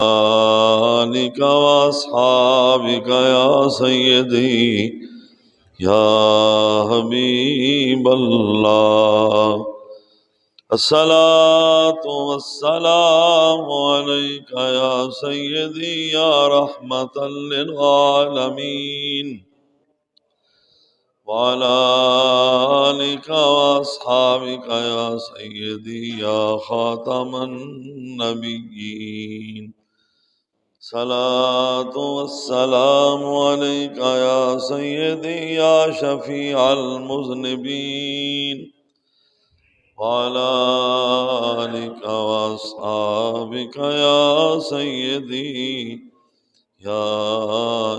آلك وأصحابك يا سيدي يا حبيب الله. الصلاة والسلام عليك يا سيدي يا رحمة للعالمين، وعلى آلك وأصحابك يا سيدي يا خاتم النبيين. صلاة والسلام عليك يا سيدي يا شفيع المذنبين، وعلى آلك وأصحابك يا سيدي يا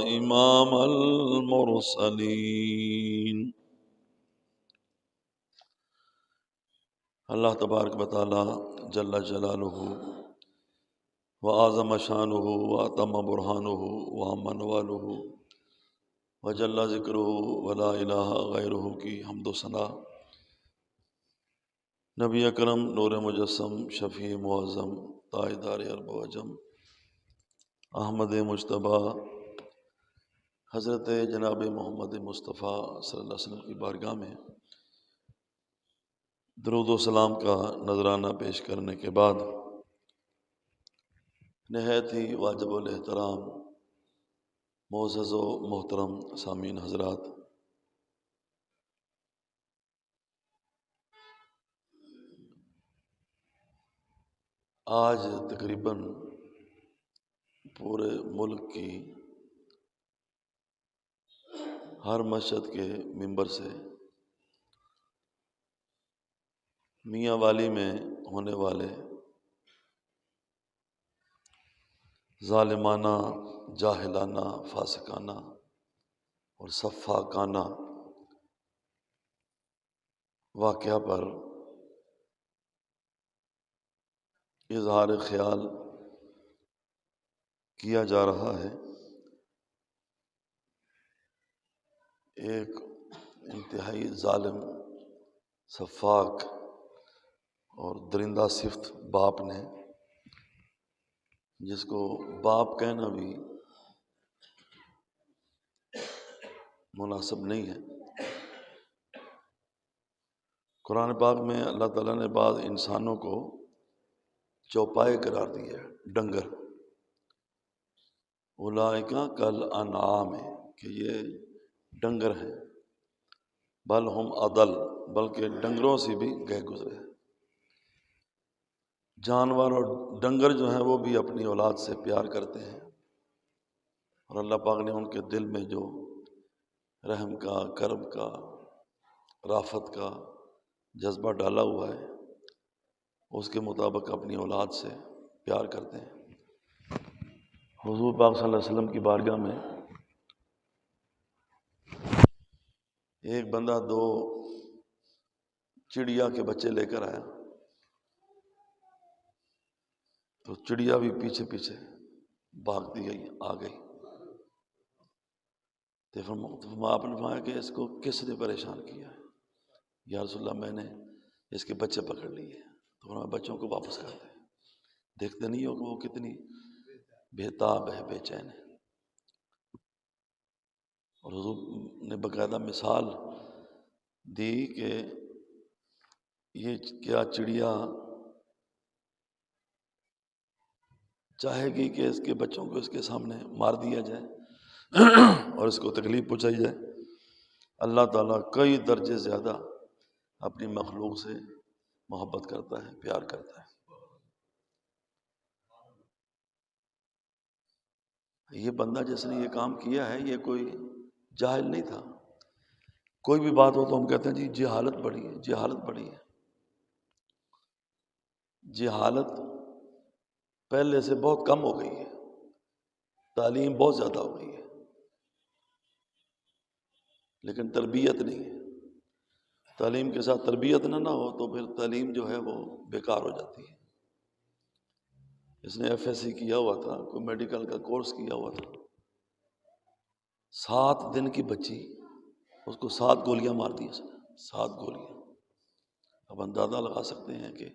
إمام المرسلين. اللہ تبارک و تعالی جل جلالہ وعظم شانہ واتم برہانہ وعم نوالہ وجل ذکرہ ولا الہ غیرہ کی حمد و ثنا نبی اکرم نور مجسم شفیع معظم تاجدار عرب و عجم احمد مجتبیٰ حضرت جناب محمد مصطفیٰ صلی اللہ علیہ وسلم کی بارگاہ میں درود و سلام کا نذرانہ پیش کرنے کے بعد نہایت ہی واجب الاحترام معزز و محترم سامعین حضرات، آج تقریباً پورے ملک کی ہر مسجد کے ممبر سے میاں والی میں ہونے والے ظالمانہ، جاہلانہ، فاسقانہ اور سفاکانہ واقعہ پر اظہار خیال کیا جا رہا ہے۔ ایک انتہائی ظالم، سفاک اور درندہ صفت باپ نے، جس کو باپ کہنا بھی مناسب نہیں ہے۔ قرآن پاک میں اللہ تعالیٰ نے بعض انسانوں کو چوپائے قرار دیا ہے، ڈنگر۔ اولئک کالانعام ہے کہ یہ ڈنگر ہیں، بل ہم اضل، بلکہ ڈنگروں سے بھی گئے گزرے ہیں۔ جانور اور ڈنگر جو ہیں وہ بھی اپنی اولاد سے پیار کرتے ہیں، اور اللہ پاک نے ان کے دل میں جو رحم کا، کرم کا، رافت کا جذبہ ڈالا ہوا ہے، اس کے مطابق اپنی اولاد سے پیار کرتے ہیں۔ حضور پاک صلی اللہ علیہ وسلم کی بارگاہ میں ایک بندہ دو چڑیا کے بچے لے کر آیا، تو چڑیا بھی پیچھے پیچھے بھاگتی گئی، آ گئی۔ تو آپ نے فرمایا کہ اس کو کس نے پریشان کیا ہے؟ یا رسول اللہ میں نے اس کے بچے پکڑ لیے۔ تو فرمایا بچوں کو واپس کر دیں، دیکھتے نہیں ہو کہ وہ کتنی بےتاب ہے، بے چین ہے۔ اور حضور نے باقاعدہ مثال دی کہ یہ کیا چڑیا چاہے گی کہ اس کے بچوں کو اس کے سامنے مار دیا جائے اور اس کو تکلیف پہنچائی جائے؟ اللہ تعالیٰ کئی درجے زیادہ اپنی مخلوق سے محبت کرتا ہے، پیار کرتا ہے۔ یہ بندہ جس نے یہ کام کیا ہے، یہ کوئی جاہل نہیں تھا۔ کوئی بھی بات ہو تو ہم کہتے ہیں جی جہالت بڑی ہے، جہالت بڑی ہے۔ جہالت پہلے سے بہت کم ہو گئی ہے، تعلیم بہت زیادہ ہو گئی ہے، لیکن تربیت نہیں ہے۔ تعلیم کے ساتھ تربیت نہ ہو تو پھر تعلیم جو ہے وہ بیکار ہو جاتی ہے۔ اس نے ایف ایس سی کیا ہوا تھا، کوئی میڈیکل کا کورس کیا ہوا تھا، 7 دن کی بچی، اس کو 7 گولیاں مار دی اس نے، 7 گولیاں۔ اب اندازہ لگا سکتے ہیں کہ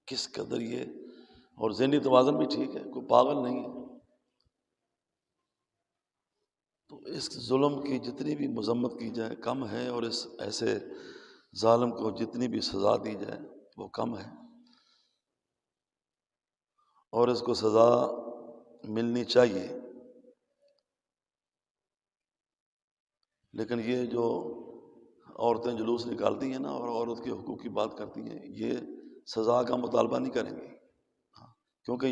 کس قدر یہ اور ذہنی توازن بھی ٹھیک ہے، کوئی پاگل نہیں ہے۔ تو اس ظلم کی جتنی بھی مذمت کی جائے کم ہے، اور اس ایسے ظالم کو جتنی بھی سزا دی جائے وہ کم ہے، اور اس کو سزا ملنی چاہیے۔ لیکن یہ جو عورتیں جلوس نکالتی ہیں نا اور عورت کے حقوق کی بات کرتی ہیں، یہ سزا کا مطالبہ نہیں کریں گی، کیونکہ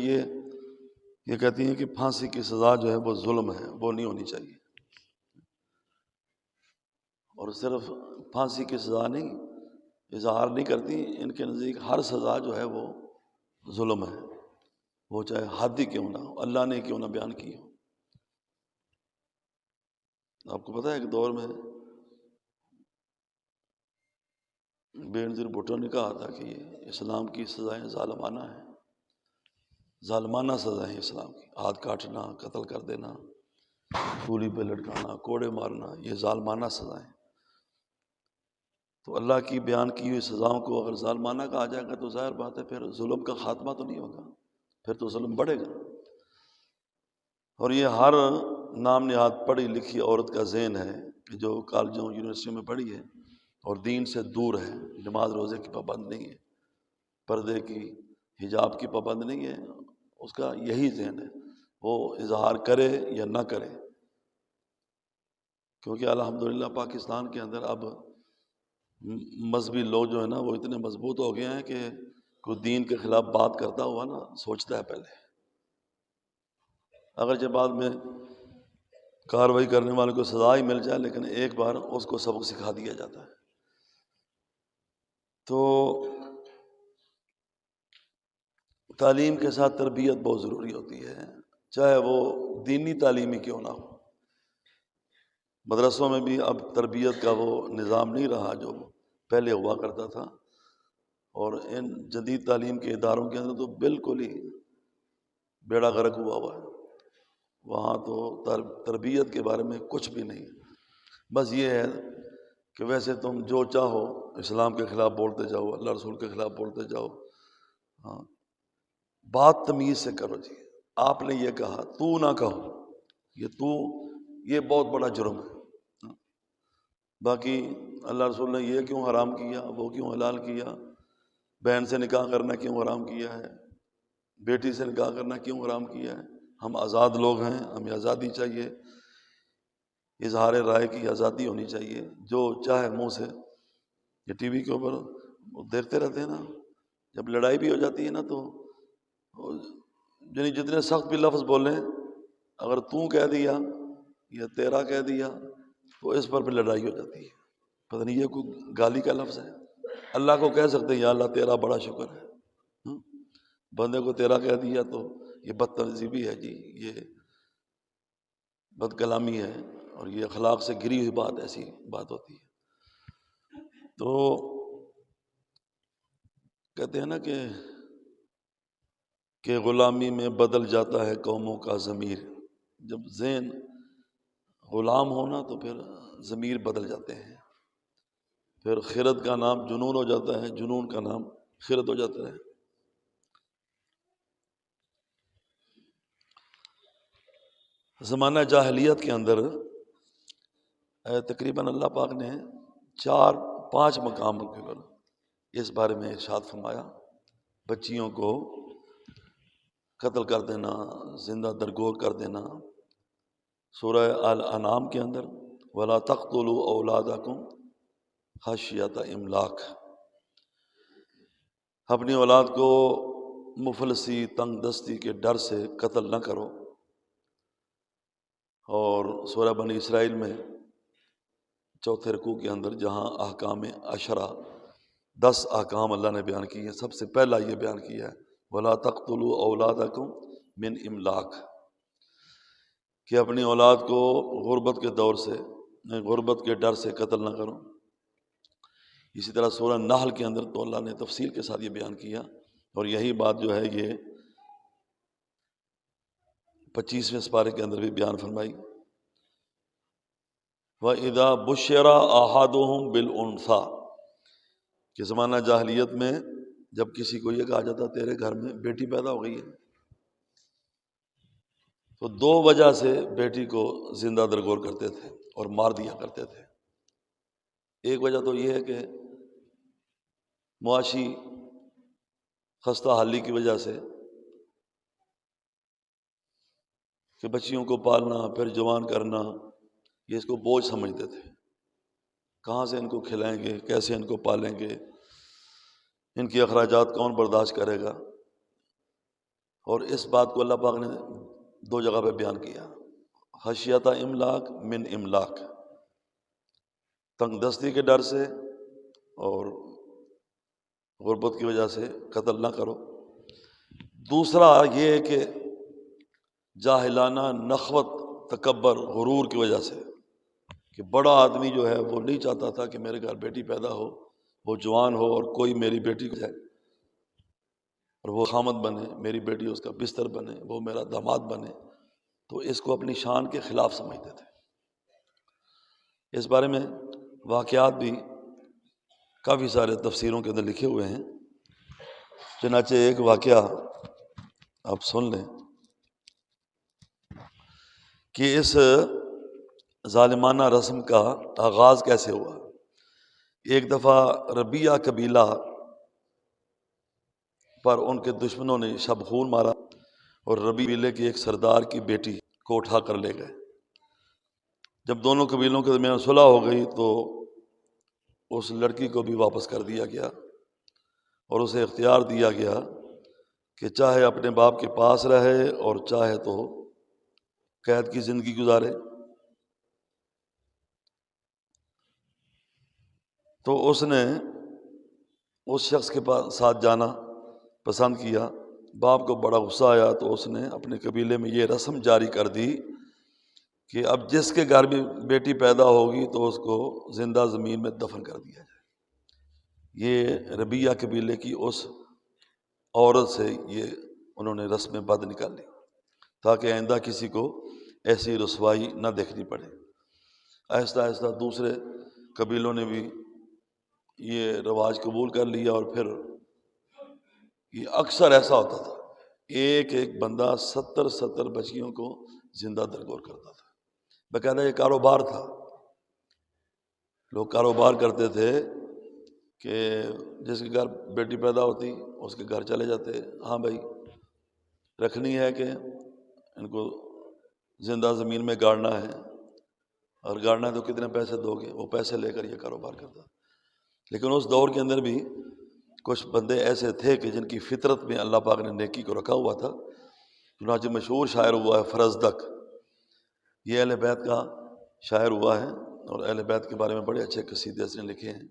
یہ کہتی ہیں کہ پھانسی کی سزا جو ہے وہ ظلم ہے، وہ نہیں ہونی چاہیے۔ اور صرف پھانسی کی سزا نہیں اظہار نہیں کرتی، ان کے نزدیک ہر سزا جو ہے وہ ظلم ہے، وہ چاہے حد ہی کیوں نہ ہو، اللہ نے کیوں نہ بیان کی ہو۔ آپ کو پتہ ہے ایک دور میں بے نظیر بھٹو نے کہا تھا کہ یہ اسلام کی سزائیں ظالمانہ ہیں، ظالمانہ سزائیں اسلام کی، ہاتھ کاٹنا، قتل کر دینا، سولی پہ لٹکانا، کوڑے مارنا، یہ ظالمانہ سزائیں۔ تو اللہ کی بیان کی ہوئی سزاؤں کو اگر ظالمانہ کہا جائے گا تو ظاہر بات ہے پھر ظلم کا خاتمہ تو نہیں ہوگا، پھر تو ظلم بڑھے گا۔ اور یہ ہر نام نہاد پڑھی لکھی عورت کا ذہن ہے کہ جو کالجوں یونیورسٹیوں میں پڑھی ہے اور دین سے دور ہے، نماز روزے کی پابند نہیں ہے، پردے کی حجاب کی پابند نہیں ہے، اس کا یہی ذہن ہے، وہ اظہار کرے یا نہ کرے۔ کیونکہ الحمدللہ پاکستان کے اندر اب مذہبی لوگ جو ہے نا وہ اتنے مضبوط ہو گئے ہیں کہ کوئی دین کے خلاف بات کرتا ہوا نا سوچتا ہے پہلے، اگرچہ بعد میں کارروائی کرنے والے کو سزا ہی مل جائے، لیکن ایک بار اس کو سبق سکھا دیا جاتا ہے۔ تو تعلیم کے ساتھ تربیت بہت ضروری ہوتی ہے، چاہے وہ دینی تعلیم ہی کیوں نہ ہو۔ مدرسوں میں بھی اب تربیت کا وہ نظام نہیں رہا جو پہلے ہوا کرتا تھا، اور ان جدید تعلیم کے اداروں کے اندر تو بالکل ہی بیڑا غرق ہوا ہے، وہاں تو تربیت کے بارے میں کچھ بھی نہیں، بس یہ ہے کہ ویسے تم جو چاہو اسلام کے خلاف بولتے جاؤ، اللہ رسول کے خلاف بولتے جاؤ، ہاں بات تمیز سے کرو جی، آپ نے یہ کہا تو نہ کہو، یہ بہت بڑا جرم ہے۔ باقی اللہ رسول نے یہ کیوں حرام کیا، وہ کیوں حلال کیا، بہن سے نکاح کرنا کیوں حرام کیا ہے، بیٹی سے نکاح کرنا کیوں حرام کیا ہے، ہم آزاد لوگ ہیں، ہمیں آزادی چاہیے، اظہار رائے کی آزادی ہونی چاہیے، جو چاہے منہ سے۔ یہ ٹی وی کے اوپر دیکھتے رہتے ہیں نا، جب لڑائی بھی ہو جاتی ہے نا تو یعنی جتنے سخت بھی لفظ بولیں، اگر تو کہہ دیا یا تیرا کہہ دیا تو اس پر بھی لڑائی ہو جاتی ہے، پتہ نہیں یہ کوئی گالی کا لفظ ہے۔ اللہ کو کہہ سکتے ہیں یا اللہ تیرا بڑا شکر ہے، بندے کو تیرا کہہ دیا تو یہ بد تہذیبی ہے جی، یہ بد کلامی ہے، اور یہ اخلاق سے گری ہوئی بات، ایسی بات ہوتی ہے۔ تو کہتے ہیں نا کہ غلامی میں بدل جاتا ہے قوموں کا ضمیر، جب ذہن غلام ہونا تو پھر ضمیر بدل جاتے ہیں، پھر خرد کا نام جنون ہو جاتا ہے، جنون کا نام خرد ہو جاتا ہے۔ زمانہ جاہلیت کے اندر تقریباً اللہ پاک نے 4-5 مقام پر اس بارے میں ارشاد فرمایا، بچیوں کو قتل کر دینا، زندہ درگور کر دینا۔ سورہ الانعام کے اندر وَلَا تَقْتُلُوا أَوْلَادَكُمْ خَشْيَةَ إِمْلَاقٍ، اپنی اولاد کو مفلسی تنگ دستی کے ڈر سے قتل نہ کرو۔ اور سورہ بنی اسرائیل میں 4 رکوع کے اندر جہاں احکام عشرہ 10 احکام اللہ نے بیان کیے ہیں، سب سے پہلا یہ بیان کیا ہے وَلَا تَقْتُلُوا أَوْلَادَكُمْ مِنْ إِمْلَاقٍ، کہ اپنی اولاد کو غربت کے دور سے، غربت کے ڈر سے قتل نہ کرو۔ اسی طرح سورہ نحل کے اندر تو اللہ نے تفصیل کے ساتھ یہ بیان کیا، اور یہی بات جو ہے یہ 25ویں سپارے کے اندر بھی بیان فرمائی۔ وَإِذَا بُشِّرَ أَحَدُهُم بِالْأُنثىٰ، کہ زمانہ جاہلیت میں جب کسی کو یہ کہا جاتا تیرے گھر میں بیٹی پیدا ہو گئی ہے، تو دو وجہ سے بیٹی کو زندہ درگور کرتے تھے اور مار دیا کرتے تھے۔ ایک وجہ تو یہ ہے کہ معاشی خستہ حالی کی وجہ سے، کہ بچیوں کو پالنا پھر جوان کرنا، یہ اس کو بوجھ سمجھتے تھے، کہاں سے ان کو کھلائیں گے، کیسے ان کو پالیں گے، ان کی اخراجات کون برداشت کرے گا۔ اور اس بات کو اللہ پاک نے دو جگہ پہ بیان کیا، خشیت املاک من املاک، تنگ دستی کے ڈر سے اور غربت کی وجہ سے قتل نہ کرو۔ دوسرا یہ کہ جاہلانہ نخوت، تکبر، غرور کی وجہ سے، کہ بڑا آدمی جو ہے وہ نہیں چاہتا تھا کہ میرے گھر بیٹی پیدا ہو، وہ جوان ہو اور کوئی میری بیٹی کو جائے اور وہ خامد بنے، میری بیٹی اس کا بستر بنے، وہ میرا داماد بنے، تو اس کو اپنی شان کے خلاف سمجھتے تھے۔ اس بارے میں واقعات بھی کافی سارے تفسیروں کے اندر لکھے ہوئے ہیں، چنانچہ ایک واقعہ آپ سن لیں کہ اس ظالمانہ رسم کا آغاز کیسے ہوا۔ ایک دفعہ ربیہ قبیلہ پر ان کے دشمنوں نے شب خون مارا اور ربیہ قبیلے کے ایک سردار کی بیٹی کو اٹھا کر لے گئے۔ جب دونوں قبیلوں کے درمیان صلح ہو گئی تو اس لڑکی کو بھی واپس کر دیا گیا اور اسے اختیار دیا گیا کہ چاہے اپنے باپ کے پاس رہے اور چاہے تو قید کی زندگی گزارے۔ تو اس نے اس شخص کے ساتھ جانا پسند کیا۔ باپ کو بڑا غصہ آیا تو اس نے اپنے قبیلے میں یہ رسم جاری کر دی کہ اب جس کے گھر بھی بیٹی پیدا ہوگی تو اس کو زندہ زمین میں دفن کر دیا جائے۔ یہ ربیہ قبیلے کی اس عورت سے یہ انہوں نے رسم بد نکالی تاکہ آئندہ کسی کو ایسی رسوائی نہ دیکھنی پڑے۔ آہستہ آہستہ دوسرے قبیلوں نے بھی یہ رواج قبول کر لیا اور پھر یہ اکثر ایسا ہوتا تھا، ایک ایک بندہ 70 بچیوں کو زندہ درگور کرتا تھا۔ باقاعدہ یہ کاروبار تھا، لوگ کاروبار کرتے تھے کہ جس کے گھر بیٹی پیدا ہوتی اس کے گھر چلے جاتے، ہاں بھائی رکھنی ہے کہ ان کو زندہ زمین میں گاڑنا ہے، اور گاڑنا ہے تو کتنے پیسے دو گے، وہ پیسے لے کر یہ کاروبار کرتا۔ لیکن اس دور کے اندر بھی کچھ بندے ایسے تھے کہ جن کی فطرت میں اللہ پاک نے نیکی کو رکھا ہوا تھا۔ چنانچہ مشہور شاعر ہوا ہے فرزدق، یہ اہل بیت کا شاعر ہوا ہے اور اہل بیت کے بارے میں بڑے اچھے قصیدے اس نے لکھے ہیں۔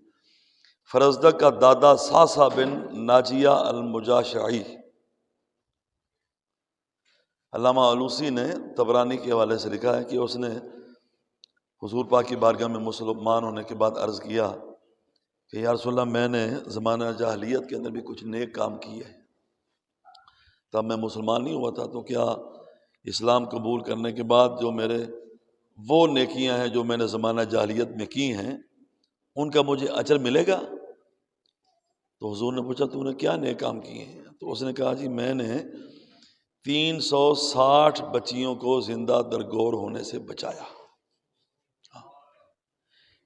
فرزدق کا دادا ساسا بن ناجیہ المجاشعی، علامہ علوسی نے طبرانی کے حوالے سے لکھا ہے کہ اس نے حضور پاک کی بارگاہ میں مسلمان ہونے کے بعد عرض کیا کہ یا رسول اللہ میں نے زمانہ جاہلیت کے اندر بھی کچھ نیک کام کیے ہیں، تب میں مسلمان نہیں ہوا تھا، تو کیا اسلام قبول کرنے کے بعد جو میرے وہ نیکیاں ہیں جو میں نے زمانہ جاہلیت میں کی ہیں ان کا مجھے اجر ملے گا؟ تو حضور نے پوچھا تو نے کیا نیک کام کیے ہیں؟ تو اس نے کہا جی میں نے 360 بچیوں کو زندہ درگور ہونے سے بچایا۔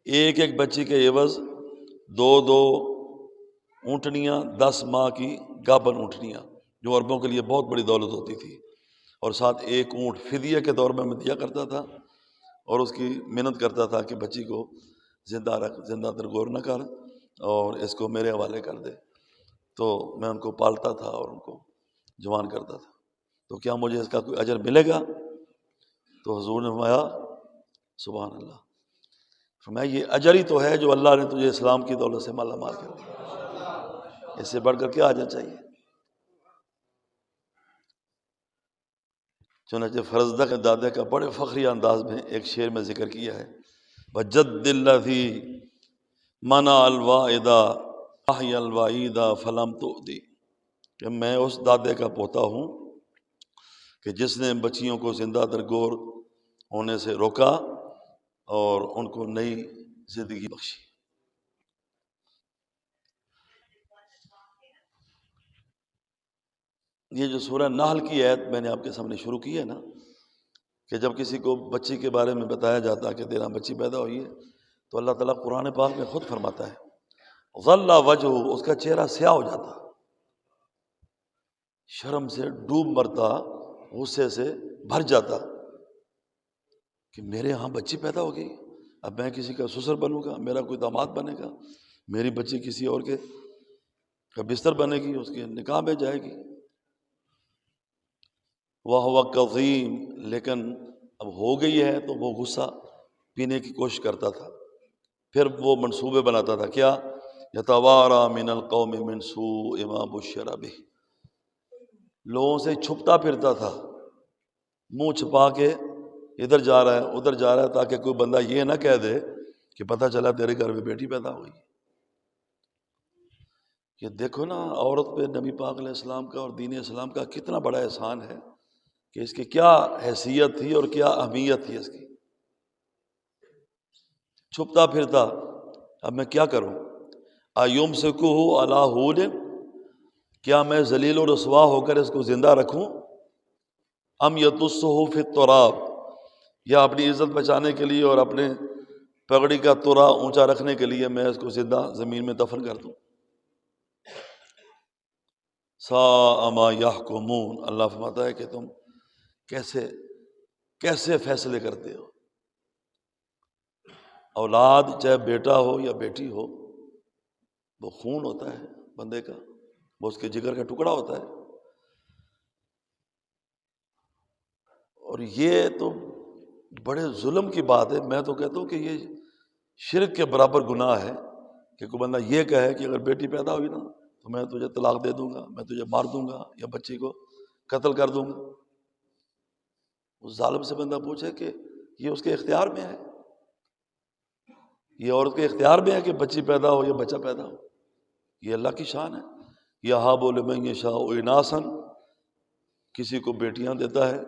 ایک ایک بچی کے عوض 2 اونٹنیاں، 10 ماہ کی گابن اونٹنیاں، جو عربوں کے لیے بہت بڑی دولت ہوتی تھی، اور ساتھ ایک اونٹ فدیہ کے طور میں دیا کرتا تھا، اور اس کی محنت کرتا تھا کہ بچی کو زندہ رکھ، زندہ درگور نہ کر اور اس کو میرے حوالے کر دے۔ تو میں ان کو پالتا تھا اور ان کو جوان کرتا تھا، تو کیا مجھے اس کا کوئی اجر ملے گا؟ تو حضور نے فرمایا سبحان اللہ، فرمایا یہ اجر ہی تو ہے جو اللہ نے تجھے اسلام کی دولت سے مالا مال کر دیا، اس سے بڑھ کر کیا اجر چاہیے؟ چنانچہ فرزدق کے دادے کا بڑے فخری انداز میں ایک شعر میں ذکر کیا ہے، وجد الذی منع الوائدہ احی الوعیدہ فلم تؤذی، کہ میں اس دادے کا پوتا ہوں کہ جس نے بچیوں کو زندہ درگور ہونے سے روکا اور ان کو نئی زندگی بخشی۔ یہ جو سورہ نحل کی آیت میں نے آپ کے سامنے شروع کی ہے نا، کہ جب کسی کو بچی کے بارے میں بتایا جاتا ہے کہ تیرا بچی پیدا ہوئی ہے، تو اللہ تعالیٰ قرآن پاک میں خود فرماتا ہے ظل وجہ، اس کا چہرہ سیاہ ہو جاتا، شرم سے ڈوب مرتا، غصے سے بھر جاتا کہ میرے ہاں بچی پیدا ہو گئی، اب میں کسی کا سسر بنوں گا، میرا کوئی داماد بنے گا، میری بچی کسی اور کے کا بستر بنے گی، اس کے نکاح میں جائے گی۔ وہ کظیم، لیکن اب ہو گئی ہے تو وہ غصہ پینے کی کوشش کرتا تھا، پھر وہ منصوبے بناتا تھا، کیا یتوارا من القوم من سوء ما بشر بہ، لوگوں سے چھپتا پھرتا تھا، منہ چھپا کے ادھر جا رہا ہے ادھر جا رہا ہے، تاکہ کوئی بندہ یہ نہ کہہ دے کہ پتہ چلا تیرے گھر میں بیٹی پیدا ہوئی۔ یہ دیکھو نا عورت پہ نبی پاک علیہ السلام کا اور دین اسلام کا کتنا بڑا احسان ہے، کہ اس کی کیا حیثیت تھی اور کیا اہمیت تھی اس کی۔ چھپتا پھرتا، اب میں کیا کروں؟ ایمسکہ علی ہون، کیا میں ذلیل و رسوا ہو کر اس کو زندہ رکھوں؟ ام یدسہ فی التراب، یا اپنی عزت بچانے کے لیے اور اپنے پگڑی کا ترا اونچا رکھنے کے لیے میں اس کو زندہ زمین میں دفن کر دوں؟ ساء ما یحکمون، اللہ فرماتا ہے کہ تم کیسے فیصلے کرتے ہو۔ اولاد چاہے بیٹا ہو یا بیٹی ہو، وہ خون ہوتا ہے بندے کا، وہ اس کے جگر کا ٹکڑا ہوتا ہے، اور یہ تو بڑے ظلم کی بات ہے۔ میں تو کہتا ہوں کہ یہ شرک کے برابر گناہ ہے کہ کوئی بندہ یہ کہے کہ اگر بیٹی پیدا ہوئی نا تو میں تجھے طلاق دے دوں گا، میں تجھے مار دوں گا یا بچی کو قتل کر دوں گا۔ اس ظالم سے بندہ پوچھے کہ یہ اس کے اختیار میں ہے، یہ عورت کے اختیار میں ہے کہ بچی پیدا ہو یا بچہ پیدا ہو، یہ اللہ کی شان ہے۔ یہاب لمن یشاء اناثا، کسی کو بیٹیاں دیتا ہے،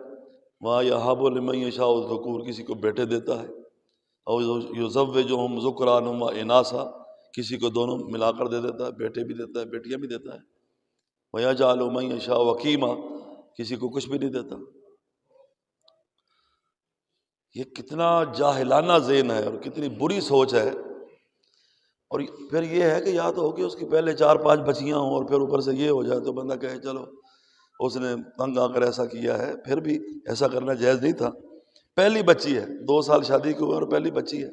وہاں یہاب لمن یشاء الذکور، کسی کو بیٹے دیتا ہے، اور یزوجہم ذکرانا و اناثا، کسی کو دونوں ملا کر دے دیتا ہے، بیٹے بھی دیتا ہے بیٹیاں بھی دیتا ہے۔ ویجعل من یشاء عقیما، کسی کو کچھ بھی نہیں دیتا۔ یہ کتنا جاہلانہ ذہن ہے اور کتنی بری سوچ ہے۔ اور پھر یہ ہے کہ یا تو ہو کہ اس کی پہلے 4-5 بچیاں ہوں اور پھر اوپر سے یہ ہو جائے تو بندہ کہے چلو اس نے تنگ آ کر ایسا کیا ہے، پھر بھی ایسا کرنا جائز نہیں تھا۔ پہلی بچی ہے، 2 سال شادی کی ہوئے اور پہلی بچی ہے،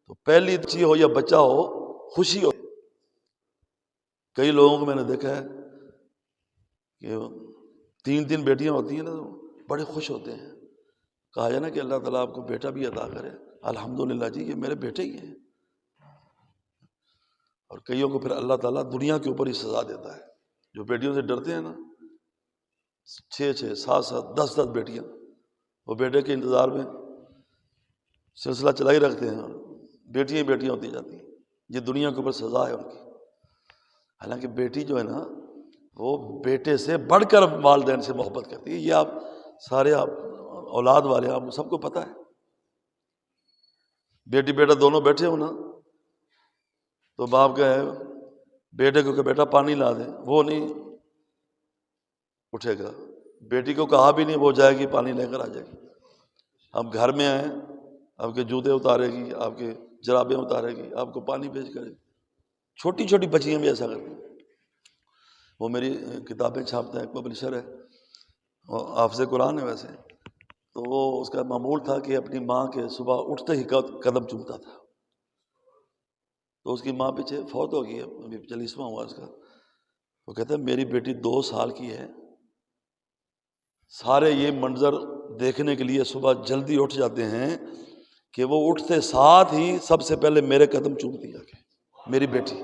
تو پہلی بچی ہو یا بچہ ہو خوشی ہو۔ کئی لوگوں کو میں نے دیکھا ہے کہ 3 بیٹیاں ہوتی ہیں نا تو بڑے خوش ہوتے ہیں۔ کہا جائے نا کہ اللہ تعالیٰ آپ کو بیٹا بھی عطا کرے، الحمدللہ جی یہ میرے بیٹے ہی ہیں۔ اور کئیوں کو پھر اللہ تعالیٰ دنیا کے اوپر ہی سزا دیتا ہے۔ جو بیٹیوں سے ڈرتے ہیں نا، 6-6 7-7 10-10 بیٹیاں، وہ بیٹے کے انتظار میں سلسلہ چلائی رکھتے ہیں اور بیٹیاں بیٹیاں ہوتی جاتی ہیں۔ یہ دنیا کے اوپر سزا ہے ان کی۔ حالانکہ بیٹی جو ہے نا وہ بیٹے سے بڑھ کر والدین سے محبت کرتی ہے، یہ آپ سارے آپ اولاد والے آپ کو سب کو پتہ ہے۔ بیٹی بیٹا دونوں بیٹھے ہو نا تو باپ کہے بیٹے کو کہ بیٹا پانی لا دے، وہ نہیں اٹھے گا، بیٹی کو کہا بھی نہیں وہ جائے گی پانی لے کر آ جائے گی۔ اب گھر میں آئے آپ کے جوتے اتارے گی، آپ کے جرابیں اتارے گی، آپ کو پانی پیش کرے گی۔ چھوٹی چھوٹی بچیاں بھی ایسا کرتی ہیں۔ وہ میری کتابیں چھاپتا ہے، ایک پبلشر ہے، حافظ قرآن ہے ویسے، تو وہ اس کا معمول تھا کہ اپنی ماں کے صبح اٹھتے ہی قدم چومتا تھا۔ تو اس کی ماں پیچھے فوت ہو گئی ہے، ابھی 40واں ہوا اس کا۔ وہ کہتا ہے میری بیٹی 2 سال کی ہے، سارے یہ منظر دیکھنے کے لیے صبح جلدی اٹھ جاتے ہیں کہ وہ اٹھتے ساتھ ہی سب سے پہلے میرے قدم چومتی آ کے، میری بیٹی۔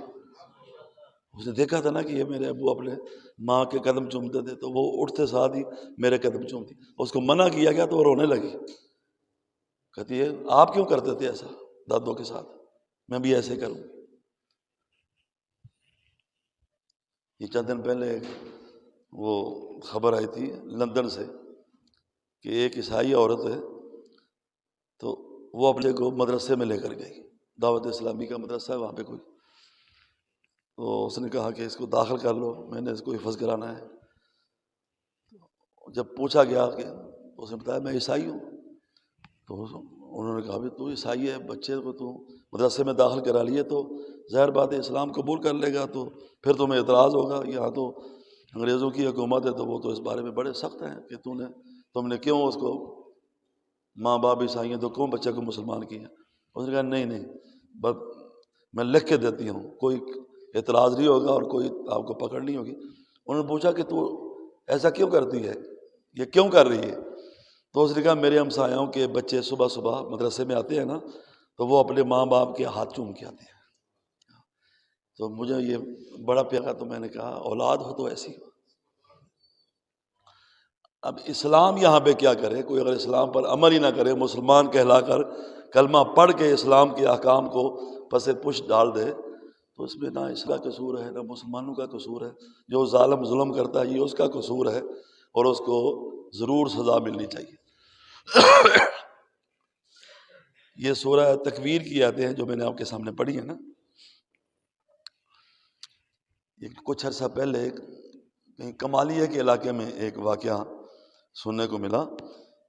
اس نے دیکھا تھا نا کہ یہ میرے ابو اپنے ماں کے قدم چومتے تھے، تو وہ اٹھتے ساتھ ہی میرے قدم چومتی۔ اس کو منع کیا گیا تو وہ رونے لگی، کہتی ہے آپ کیوں کرتے تھے ایسا دادوں کے ساتھ، میں بھی ایسے کروں۔ یہ چند دن پہلے وہ خبر آئی تھی لندن سے کہ ایک عیسائی عورت ہے، تو وہ اپنے کو مدرسے میں لے کر گئی، دعوت اسلامی کا مدرسہ ہے وہاں پہ کوئی، تو اس نے کہا کہ اس کو داخل کر لو، میں نے اس کو حفظ کرانا ہے۔ جب پوچھا گیا کہ اس نے بتایا میں عیسائی ہوں، تو انہوں نے کہا بھی تو عیسائی ہے، بچے کو تو مدرسے میں داخل کرا لیے تو ظاہر بات ہے اسلام قبول کر لے گا، تو پھر تمہیں اعتراض ہوگا، یہاں تو انگریزوں کی حکومت ہے تو وہ تو اس بارے میں بڑے سخت ہیں کہ تم نے کیوں اس کو، ماں باپ عیسائی ہیں تو کیوں بچے کو مسلمان کیا؟ اس نے کہا نہیں بس میں لکھ کے دیتی ہوں، کوئی اعتراض نہیں ہوگا اور کوئی آپ کو پکڑ نہیں ہوگی۔ انہوں نے پوچھا کہ تو ایسا کیوں کرتی ہے، یہ کیوں کر رہی ہے؟ تو اس نے کہا میرے ہمسایوں کے بچے صبح صبح مدرسے میں آتے ہیں نا تو وہ اپنے ماں باپ کے ہاتھ چوم کے آتے ہیں، تو مجھے یہ بڑا پیارا، تو میں نے کہا اولاد ہو تو ایسی ہو۔ اب اسلام یہاں پہ کیا کرے؟ کوئی اگر اسلام پر عمل ہی نہ کرے، مسلمان کہلا کر کلمہ پڑھ کے اسلام کے احکام کو پس پش ڈال دے، تو اس میں نہ اس کا قصور ہے نہ مسلمانوں کا قصور ہے۔ جو ظالم ظلم کرتا ہے یہ اس کا قصور ہے اور اس کو ضرور سزا ملنی چاہیے۔ یہ سورہ تکویر کی آیتیں ہیں جو میں نے آپ کے سامنے پڑھی ہیں نا۔ یہ کچھ عرصہ پہلے کہیں کمالیہ کے علاقے میں ایک واقعہ سننے کو ملا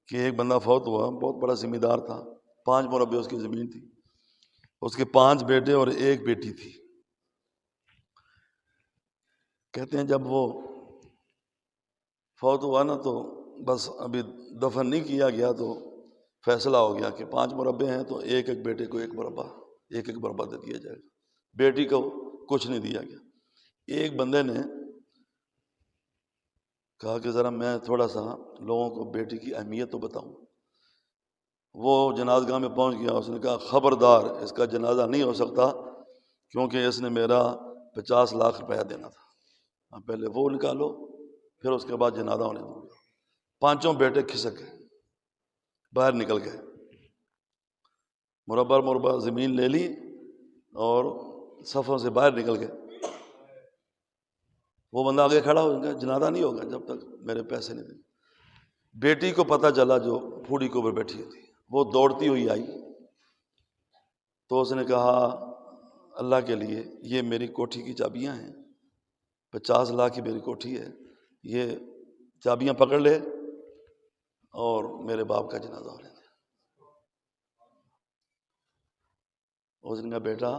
کہ ایک بندہ فوت ہوا، بہت بڑا ذمہ دار تھا، 5 مربع اس کی زمین تھی، اس کے 5 بیٹے اور 1 بیٹی تھی۔ کہتے ہیں جب وہ فوت ہوا نا تو بس ابھی دفن نہیں کیا گیا تو فیصلہ ہو گیا کہ 5 مربع ہیں تو ایک بیٹے کو 1 مربع دے دیا جائے گا، بیٹی کو کچھ نہیں دیا گیا۔ ایک بندے نے کہا کہ ذرا میں تھوڑا سا لوگوں کو بیٹی کی اہمیت تو بتاؤں۔ وہ جناز گاہ میں پہنچ گیا، اس نے کہا خبردار اس کا جنازہ نہیں ہو سکتا کیونکہ اس نے میرا 50 لاکھ روپیہ دینا تھا، پہلے وہ نکالو پھر اس کے بعد جنازہ ہونے دوں گا۔ 5 بیٹے کھسک گئے، باہر نکل گئے، مربع زمین لے لی اور صفوں سے باہر نکل گئے۔ وہ بندہ آگے کھڑا ہو گیا، جنازہ نہیں ہوگا جب تک میرے پیسے نہیں دیں۔ بیٹی کو پتہ چلا، جو پھوڑی کے اوپر بیٹھی ہوئی تھی، وہ دوڑتی ہوئی آئی تو اس نے کہا اللہ کے لیے یہ میری کوٹھی کی چابیاں ہیں، 50 لاکھ کی میری کوٹھی ہے، یہ چابیاں پکڑ لے اور میرے باپ کا جنازہ ہو لے۔ اس نے کہا بیٹا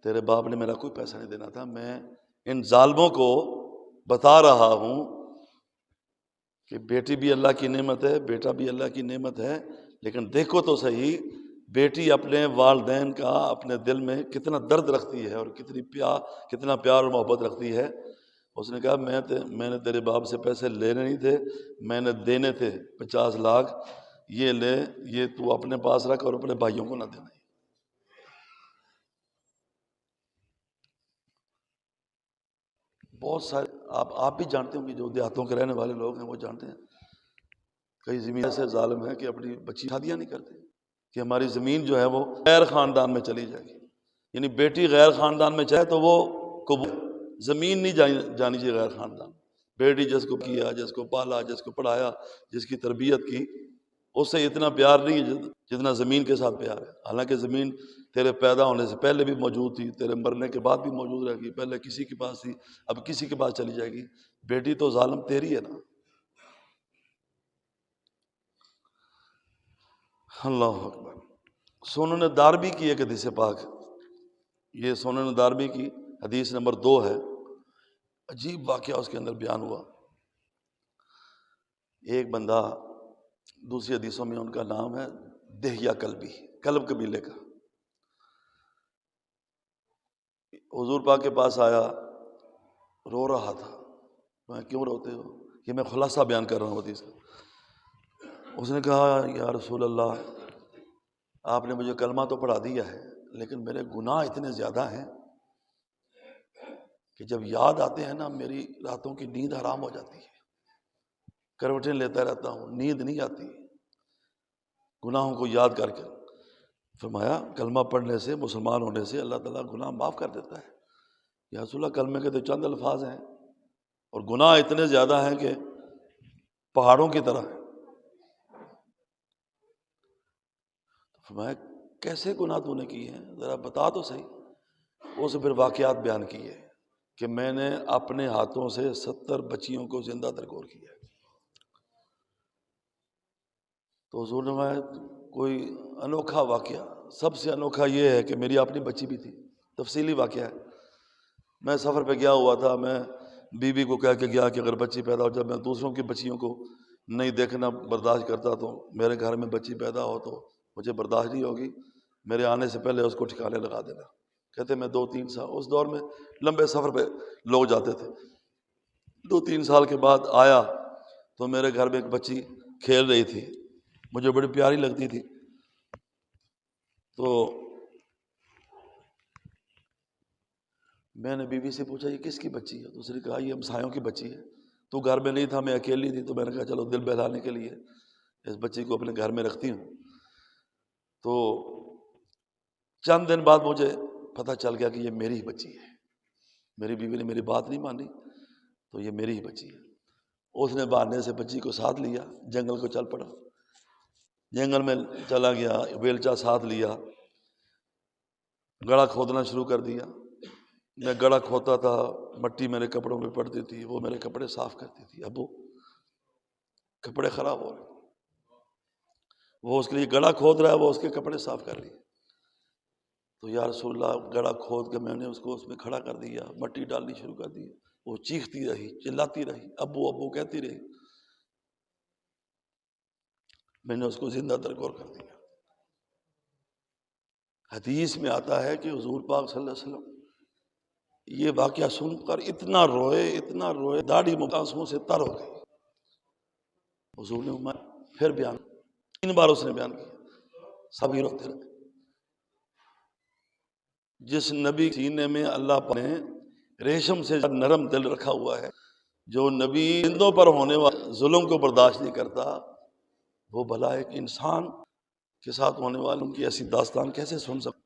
تیرے باپ نے میرا کوئی پیسہ نہیں دینا تھا، میں ان ظالموں کو بتا رہا ہوں کہ بیٹی بھی اللہ کی نعمت ہے، بیٹا بھی اللہ کی نعمت ہے، لیکن دیکھو تو صحیح بیٹی اپنے والدین کا اپنے دل میں کتنا درد رکھتی ہے اور کتنا پیار اور محبت رکھتی ہے۔ اس نے کہا میں نے تیرے باپ سے پیسے لینے نہیں تھے، میں نے دینے تھے 50 لاکھ، یہ لے، یہ تو اپنے پاس رکھ اور اپنے بھائیوں کو نہ دینا۔ بہت سارے آپ بھی جانتے ہوں گے، جو دیہاتوں کے رہنے والے لوگ ہیں وہ جانتے ہیں، کئی زمین ایسے ظالم ہیں کہ اپنی بچی شادیاں نہیں کرتے کہ ہماری زمین جو ہے وہ غیر خاندان میں چلی جائے گی، یعنی بیٹی غیر خاندان میں چاہے تو وہ قبول، زمین نہیں جانی چاہیے غیر خاندان۔ بیٹی جس کو کیا، جس کو پالا، جس کو پڑھایا، جس کی تربیت کی، اس سے اتنا پیار نہیں ہے جتنا زمین کے ساتھ پیار ہے۔ حالانکہ زمین تیرے پیدا ہونے سے پہلے بھی موجود تھی، تیرے مرنے کے بعد بھی موجود رہے گی، پہلے کسی کے پاس تھی اب کسی کے پاس چلی جائے گی۔ بیٹی تو ظالم تیری ہے نا۔ اللہ اکبر۔ سنن دارمی کی ایک حدیث پاک، یہ سنن دارمی کی حدیث نمبر 2 ہے، عجیب واقعہ اس کے اندر بیان ہوا۔ ایک بندہ، دوسری حدیثوں میں ان کا نام ہے دہیہ کلبی، کلب قبیلے کا، حضور پاک کے پاس آیا، رو رہا تھا۔ میں کیوں روتے ہو؟ کہ میں خلاصہ بیان کر رہا ہوں حدیث کا۔ اس نے کہا یا رسول اللہ آپ نے مجھے کلمہ تو پڑھا دیا ہے لیکن میرے گناہ اتنے زیادہ ہیں کہ جب یاد آتے ہیں نا میری راتوں کی نیند حرام ہو جاتی ہے، کروٹیں لیتا رہتا ہوں، نیند نہیں آتی گناہوں کو یاد کر کے۔ فرمایا کلمہ پڑھنے سے، مسلمان ہونے سے اللہ تعالیٰ گناہ معاف کر دیتا ہے۔ یا رسول اللہ کلمے کے تو چند الفاظ ہیں اور گناہ اتنے زیادہ ہیں کہ پہاڑوں کی طرح ہیں۔ فرمایا کیسے گناہ تو نے کیے ہیں، ذرا بتا تو صحیح۔ اس پھر واقعات بیان کیے کہ میں نے اپنے ہاتھوں سے 70 بچیوں کو زندہ درگور کیا ہے، تو حضور نے فرمایا کوئی انوکھا واقعہ، سب سے انوکھا یہ ہے کہ میری اپنی بچی بھی تھی، تفصیلی واقعہ ہے۔ میں سفر پہ گیا ہوا تھا، میں بیوی کو کہہ کے گیا کہ اگر بچی پیدا ہو، جب میں دوسروں کی بچیوں کو نہیں دیکھنا برداشت کرتا تو میرے گھر میں بچی پیدا ہو تو مجھے برداشت نہیں ہوگی، میرے آنے سے پہلے اس کو ٹھکانے لگا دینا۔ کہتے میں 2-3 سال، اس دور میں لمبے سفر پہ لوگ جاتے تھے، 2-3 سال کے بعد آیا تو میرے گھر میں ایک بچی کھیل رہی تھی، مجھے بڑی پیاری لگتی تھی۔ تو میں نے بیوی سے پوچھا یہ کس کی بچی ہے؟ تو اس نے کہا یہ ہمسایوں کی بچی ہے۔ تو گھر میں نہیں تھا، میں اکیلی تھی، تو میں نے کہا چلو دل بہلانے کے لیے اس بچی کو اپنے گھر میں رکھتی ہوں۔ تو چند دن بعد مجھے پتہ چل گیا کہ یہ میری ہی بچی ہے۔ میری بیوی نے میری بات نہیں مانی تو یہ میری ہی بچی ہے۔ اس نے بہانے سے بچی کو ساتھ لیا، جنگل کو چل پڑا، جنگل میں چلا گیا، بیلچا ساتھ لیا، گڑھا کھودنا شروع کر دیا۔ میں گڑھا کھودتا تھا، مٹی میرے کپڑوں میں پڑتی تھی، وہ میرے کپڑے صاف کرتی تھی، ابو کپڑے خراب ہو رہے، وہ اس کے لیے گڑھا کھود رہا ہے، وہ اس کے کپڑے صاف کر رہی ہے۔ تو یا رسول اللہ، گڑھا کھود کے میں نے اس کو اس میں کھڑا کر دیا، مٹی ڈالنی شروع کر دی، وہ چیختی رہی، چلاتی رہی، ابو ابو کہتی رہی، میں نے اس کو زندہ درگور کر دیا۔ حدیث میں آتا ہے کہ حضور پاک صلی اللہ علیہ وسلم یہ واقعہ سن کر اتنا روئے، داڑھی آنسوؤں سے تر ہو گئی۔ حضور نے پھر بیان، 3 بار اس نے بیان کیا، سبھی روتے رہے۔ جس نبی سینے میں اللہ پاک نے ریشم سے نرم دل رکھا ہوا ہے، جو نبی زندوں پر ہونے والے ظلم کو برداشت نہیں کرتا، وہ بھلا ایک انسان کے ساتھ ہونے والوں کی ایسی داستان کیسے سن سکتا؟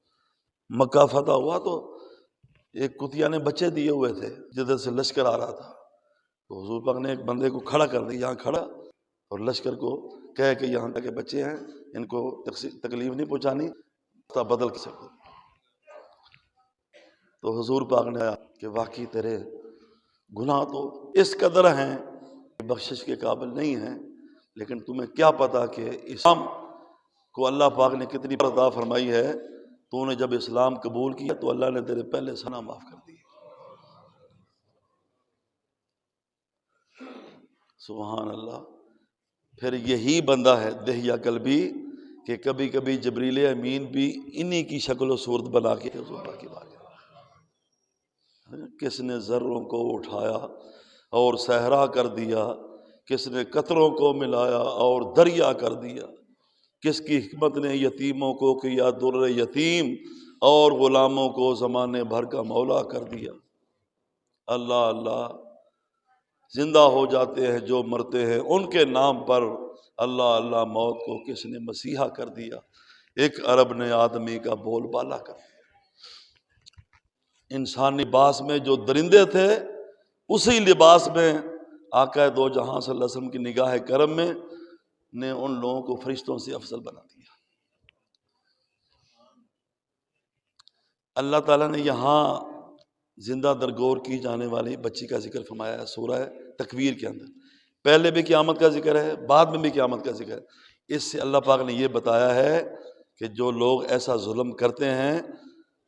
مکہ فتح ہوا تو ایک کتیا نے بچے دیے ہوئے تھے، جدھر سے لشکر آ رہا تھا، تو حضور پاک نے ایک بندے کو کھڑا کر دیا، یہاں کھڑا، اور لشکر کو کہے کہ یہاں تک کے بچے ہیں، ان کو تکلیف نہیں پہنچانی، بدل کے سکتے۔ تو حضور پاک نے آیا کہ واقعی تیرے گناہ تو اس قدر ہیں کہ بخشش کے قابل نہیں ہیں، لیکن تمہیں کیا پتا کہ اسلام کو اللہ پاک نے کتنی عطا فرمائی ہے، تو نے جب اسلام قبول کیا تو اللہ نے تیرے پہلے سنا معاف کر دی۔ سبحان اللہ۔ پھر یہی بندہ ہے دہیا قلبی کہ کبھی کبھی جبریل امین بھی انہی کی شکل و صورت بنا کے حضور پاک کی بات، کس نے ذروں کو اٹھایا اور صحرا کر دیا، کس نے قطروں کو ملایا اور دریا کر دیا، کس کی حکمت نے یتیموں کو کیا در یتیم اور غلاموں کو زمانے بھر کا مولا کر دیا۔ اللہ اللہ، زندہ ہو جاتے ہیں جو مرتے ہیں ان کے نام پر، اللہ اللہ، موت کو کس نے مسیحا کر دیا، ایک عرب نے آدمی کا بول بالا کر دیا۔ انسانی لباس میں جو درندے تھے، اسی لباس میں آقا دو جہاں صلی اللہ علیہ وسلم کی نگاہ کرم میں نے ان لوگوں کو فرشتوں سے افضل بنا دیا۔ اللہ تعالیٰ نے یہاں زندہ درگور کی جانے والی بچی کا ذکر فرمایا ہے سورہ تکویر کے اندر، پہلے بھی قیامت کا ذکر ہے، بعد میں بھی قیامت کا ذکر ہے۔ اس سے اللہ پاک نے یہ بتایا ہے کہ جو لوگ ایسا ظلم کرتے ہیں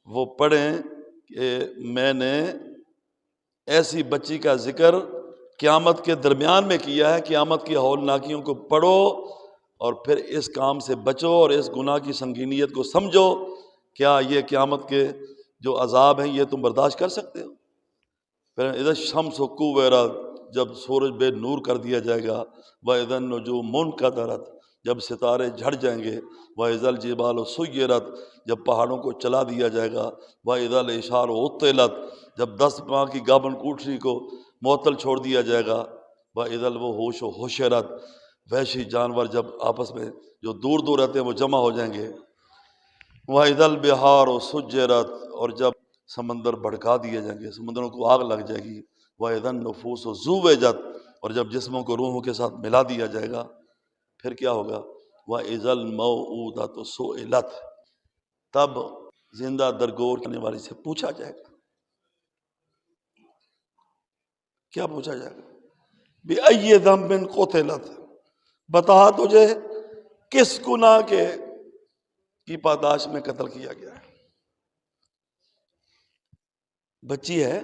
وہ پڑھیں کہ میں نے ایسی بچی کا ذکر قیامت کے درمیان میں کیا ہے، قیامت کی ہولناکیوں کو پڑھو اور پھر اس کام سے بچو اور اس گناہ کی سنگینیت کو سمجھو۔ کیا یہ قیامت کے جو عذاب ہیں یہ تم برداشت کر سکتے ہو؟ پھر اذا الشمس کورت، جب سورج بے نور کر دیا جائے گا، وَإِذَا النُّجُومُ مُنْكَدَرَتْ، جب ستارے جھڑ جائیں گے، وَإِذَا الْجِبَالُ سُيِّرَتْ، جب پہاڑوں کو چلا دیا جائے گا، وَإِذَا الْعِشَارُ عُطِّلَتْ، جب 10 ماہ کی گابن کوٹری کو معطل چھوڑ دیا جائے گا، وَإِذَا الْوُحُوشُ حُشِرَتْ، وحشی جانور جب آپس میں جو دور دور رہتے ہیں وہ جمع ہو جائیں گے، وَإِذَا الْبِحَارُ سُجِّرَتْ، اور جب سمندر بھڑکا دیے جائیں گے، سمندروں کو آگ لگ جائے گی، وَإِذَا النُّفُوسُ زُوِّجَتْ، اور جب جسموں کو روحوں کے ساتھ ملا دیا جائے گا، پھر کیا ہوگا؟ وَإِذَا الْمَوْءُودَةُ سُئِلَتْ، تب زندہ درگور کرنے والی سے پوچھا جائے گا۔ کیا پوچھا جائے گا؟ بِأَيِّ ذَنبٍ قُتِلَتْ، بتا تجھے کس گناہ کی پاداش میں قتل کیا گیا ہے؟ بچی ہے،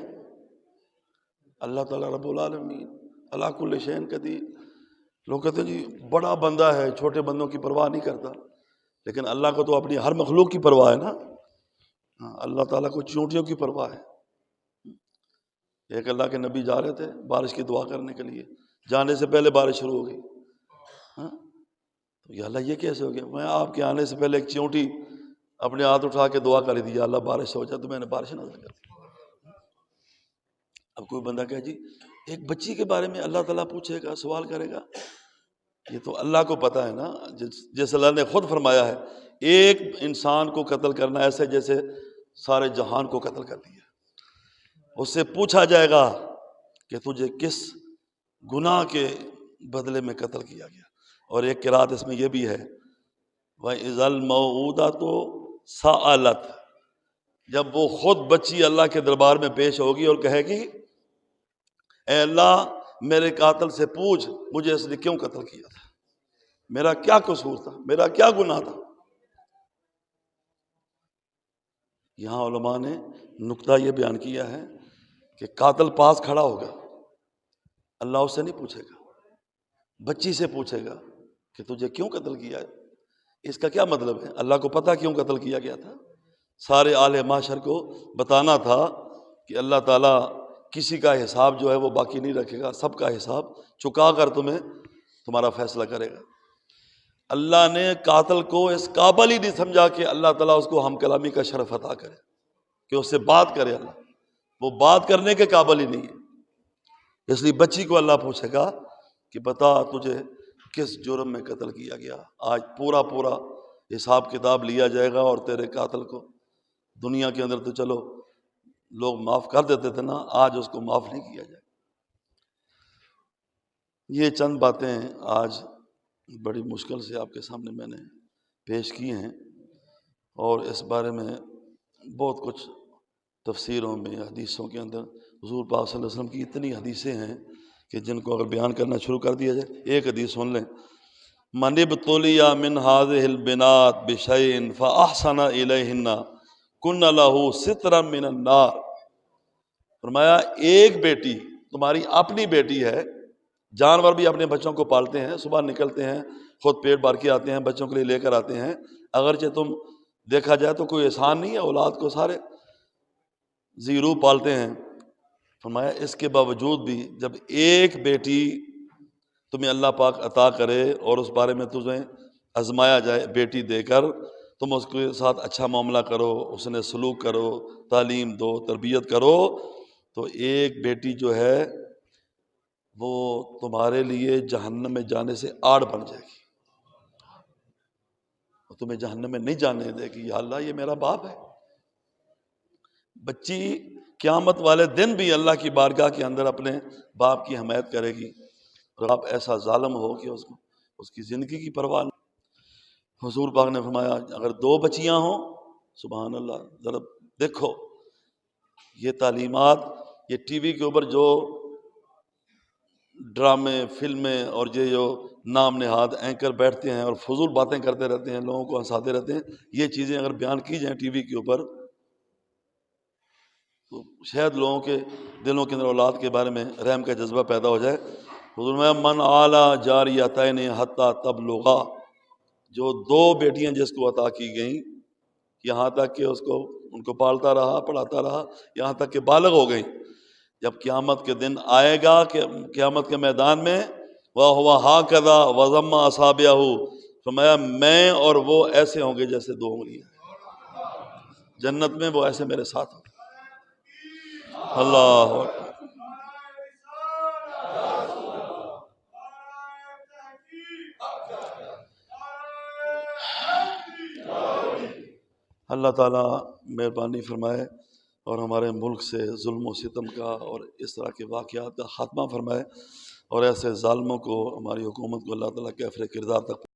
اللہ تعالیٰ رب العالمین علی کل شیء قدیر. لوگ کہتے ہیں جی بڑا بندہ ہے، چھوٹے بندوں کی پرواہ نہیں کرتا، لیکن اللہ کو تو اپنی ہر مخلوق کی پرواہ ہے نا. اللہ تعالیٰ کو چیونٹیوں کی پرواہ ہے. ایک اللہ کے نبی جا رہے تھے بارش کی دعا کرنے کے لیے، جانے سے پہلے بارش شروع ہو گئی. تو یا اللہ یہ کیسے ہو گیا؟ میں آپ کے آنے سے پہلے ایک چیونٹی اپنے ہاتھ اٹھا کے دعا کر دی، یا اللہ بارش ہو جائے، تو میں نے بارش نازل کر دی. اب کوئی بندہ کہے جی ایک بچی کے بارے میں اللہ تعالیٰ پوچھے گا، سوال کرے گا، یہ تو اللہ کو پتہ ہے نا. جیسے اللہ نے خود فرمایا ہے ایک انسان کو قتل کرنا ایسے جیسے سارے جہان کو قتل کر دیا. اس سے پوچھا جائے گا کہ تجھے کس گناہ کے بدلے میں قتل کیا گیا. اور ایک قرات اس میں یہ بھی ہے وَإِذَا الْمَوْءُودَةُ سَأَلَتْ، جب وہ خود بچی اللہ کے دربار میں پیش ہوگی اور کہے گی اے اللہ میرے قاتل سے پوچھ مجھے اس نے کیوں قتل کیا تھا، میرا کیا قصور تھا، میرا کیا گناہ تھا. یہاں علماء نے نقطہ یہ بیان کیا ہے کہ قاتل پاس کھڑا ہوگا، اللہ اس سے نہیں پوچھے گا، بچی سے پوچھے گا کہ تجھے کیوں قتل کیا ہے. اس کا کیا مطلب ہے؟ اللہ کو پتہ کیوں قتل کیا گیا تھا. سارے آل معاشر کو بتانا تھا کہ اللہ تعالیٰ کسی کا حساب جو ہے وہ باقی نہیں رکھے گا، سب کا حساب چکا کر تمہارا فیصلہ کرے گا. اللہ نے قاتل کو اس قابل ہی نہیں سمجھا کہ اللہ تعالیٰ اس کو ہم کلامی کا شرف عطا کرے، کہ اس سے بات کرے. اللہ وہ بات کرنے کے قابل ہی نہیں ہے. اس لیے بچی کو اللہ پوچھے گا کہ بتا تجھے کس جرم میں قتل کیا گیا. آج پورا حساب کتاب لیا جائے گا، اور تیرے قاتل کو دنیا کے اندر تو چلو لوگ معاف کر دیتے تھے نا، آج اس کو معاف نہیں کیا جائے. یہ چند باتیں آج بڑی مشکل سے آپ کے سامنے میں نے پیش کی ہیں، اور اس بارے میں بہت کچھ تفسیروں میں حدیثوں کے اندر حضور پاک صلی اللہ علیہ وسلم کی اتنی حدیثیں ہیں کہ جن کو اگر بیان کرنا شروع کر دیا جائے. ایک حدیث سن لیں، من ابتلی من هذه البنات بشیء فاحسن الیہن کن لہ سترا من النار. فرمایا ایک بیٹی تمہاری اپنی بیٹی ہے، جانور بھی اپنے بچوں کو پالتے ہیں، صبح نکلتے ہیں خود پیٹ بھر کے آتے ہیں، بچوں کے لیے لے کر آتے ہیں. اگرچہ تم دیکھا جائے تو کوئی احسان نہیں ہے، اولاد کو سارے زیرو پالتے ہیں. فرمایا اس کے باوجود بھی جب ایک بیٹی تمہیں اللہ پاک عطا کرے اور اس بارے میں تمہیں آزمایا جائے بیٹی دے کر، تم اس کے ساتھ اچھا معاملہ کرو، اس نے سلوک کرو، تعلیم دو، تربیت کرو، تو ایک بیٹی جو ہے وہ تمہارے لیے جہنم میں جانے سے آڑ بن جائے گی، تمہیں جہنم میں نہیں جانے دے گی. یا اللہ یہ میرا باپ ہے. بچی قیامت والے دن بھی اللہ کی بارگاہ کے اندر اپنے باپ کی حمایت کرے گی، اور آپ ایسا ظالم ہو کہ اس کی زندگی کی پرواہ نہیں. حضور پاک نے فرمایا اگر 2 بچیاں ہوں، سبحان اللہ، ذرا دیکھو یہ تعلیمات، یہ ٹی وی کے اوپر جو ڈرامے فلمیں اور یہ جو نام نہاد اینکر بیٹھتے ہیں اور فضول باتیں کرتے رہتے ہیں، لوگوں کو ہنساتے رہتے ہیں، یہ چیزیں اگر بیان کی جائیں ٹی وی کے اوپر تو شاید لوگوں کے دلوں کے اندر اولاد کے بارے میں رحم کا جذبہ پیدا ہو جائے. حضور میں من اعلیٰ جاریتین حتیٰ تبلغا، جو 2 بیٹیاں جس کو عطا کی گئیں یہاں تک کہ ان کو پالتا رہا، پڑھاتا رہا، یہاں تک کہ بالغ ہو گئیں. جب قیامت کے دن آئے گا کہ قیامت کے میدان میں وَهُوَ هَكَذَا وَضَمَّ أَصَابِعَهُ، فرمایا میں اور وہ ایسے ہوں گے جیسے 2 انگلیاں، جنت میں وہ ایسے میرے ساتھ ہوں گے. اللہ اکبر. اللہ تعالیٰ مہربانی فرمائے اور ہمارے ملک سے ظلم و ستم کا اور اس طرح کے واقعات کا خاتمہ فرمائے، اور ایسے ظالموں کو، ہماری حکومت کو اللہ تعالیٰ کیفر کردار تک